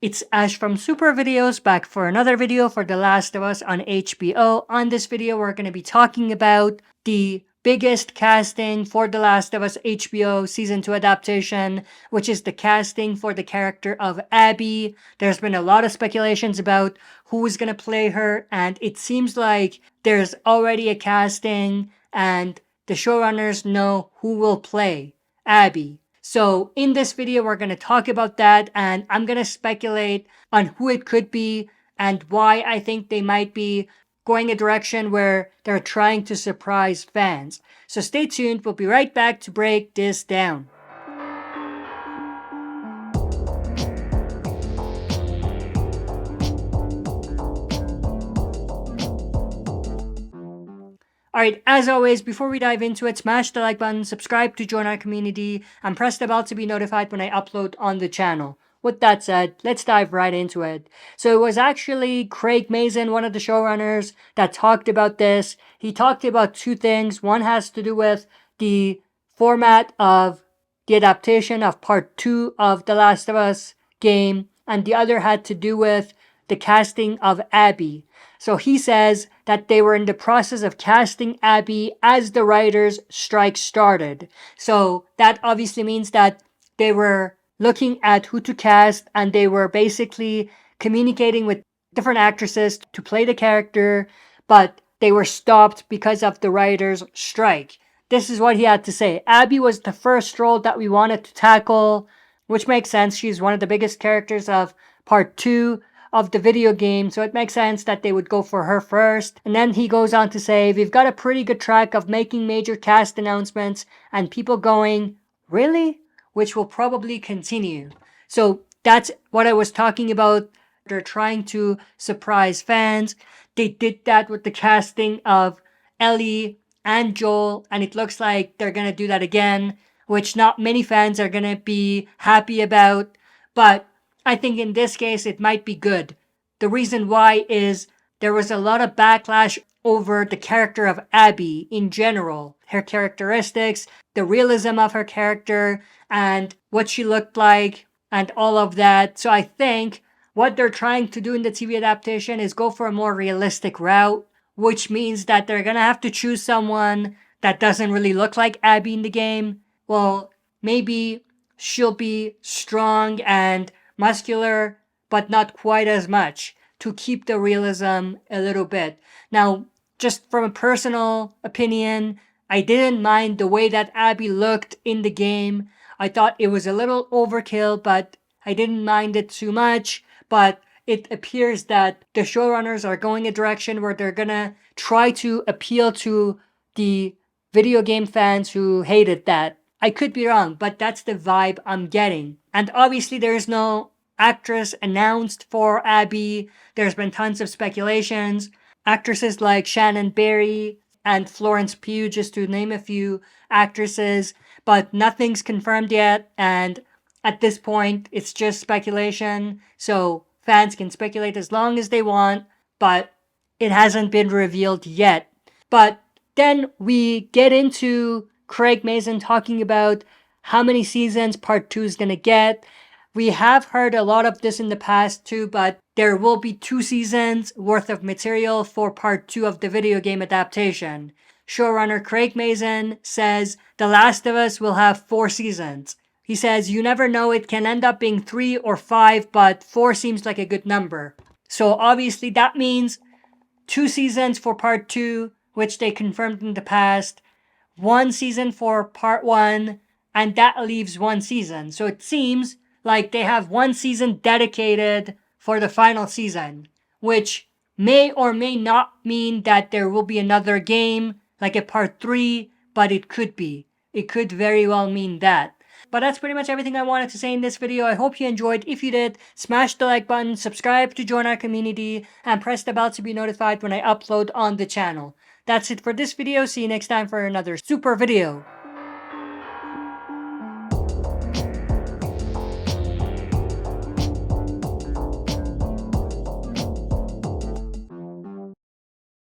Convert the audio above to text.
It's Ash from SuperVideos back for another video for The Last of Us on HBO. On this video, we're going to be talking about the biggest casting for The Last of Us HBO Season 2 adaptation, which is the casting for the character of Abby. There's been a lot of speculations about who is going to play her, and it seems like there's already a casting, and the showrunners know who will play Abby. So in this video, we're going to talk about that, and I'm going to speculate on who it could be and why I think they might be going a direction where they're trying to surprise fans. So stay tuned. We'll be right back to break this down. Alright, as always, before we dive into it, smash the like button, subscribe to join our community, and press the bell to be notified when I upload on the channel. With that said, let's dive right into it. So it was actually Craig Mazin, one of the showrunners, that talked about this. He talked about two things. One has to do with the format of the adaptation of part 2 of The Last of Us game, and the other had to do with the casting of Abby. So he says that they were in the process of casting Abby as the writers' strike started. So that obviously means that they were looking at who to cast, and they were basically communicating with different actresses to play the character, but they were stopped because of the writers' strike. This is what he had to say. Abby was the first role that we wanted to tackle, which makes sense. She's one of the biggest characters of part 2 of the video game, so it makes sense that they would go for her first. And then he goes on to say, we've got a pretty good track of making major cast announcements and people going, really? Which will probably continue. So that's what I was talking about. They're trying to surprise fans. They did that with the casting of Ellie and Joel, and it looks like they're gonna do that again, which not many fans are gonna be happy about, but I think in this case it might be good. The reason why is there was a lot of backlash over the character of Abby in general, her characteristics, the realism of her character, and what she looked like, and all of that. So I think what they're trying to do in the TV adaptation is go for a more realistic route, which means that they're gonna have to choose someone that doesn't really look like Abby in the game. Well, maybe she'll be strong and muscular, but not quite as much, to keep the realism a little bit. Now, just from a personal opinion, I didn't mind the way that Abby looked in the game. I thought it was a little overkill, but I didn't mind it too much. But it appears that the showrunners are going a direction where they're gonna try to appeal to the video game fans who hated that. I could be wrong, but that's the vibe I'm getting. And obviously there's no actress announced for Abby. There's been tons of speculations. Actresses like Shannon Barry and Florence Pugh, just to name a few actresses, but nothing's confirmed yet, and at this point it's just speculation, so fans can speculate as long as they want, but it hasn't been revealed yet. But then we get into Craig Mazin talking about how many seasons part 2 is going to get. We have heard a lot of this in the past too, but there will be 2 seasons worth of material for part 2 of the video game adaptation. Showrunner Craig Mazin says The Last of Us will have 4 seasons. He says, you never know, it can end up being 3 or 5, but 4 seems like a good number. So obviously that means 2 seasons for part 2, which they confirmed in the past, 1 season for part 1, and that leaves 1 season. So it seems like they have 1 season dedicated for the final season, which may or may not mean that there will be another game like a part 3, but it could be. It could very well mean that. But that's pretty much everything I wanted to say in this video. I hope you enjoyed. If you did, smash the like button, subscribe to join our community, and press the bell to be notified when I upload on the channel. That's it for this video. See you next time for another super video.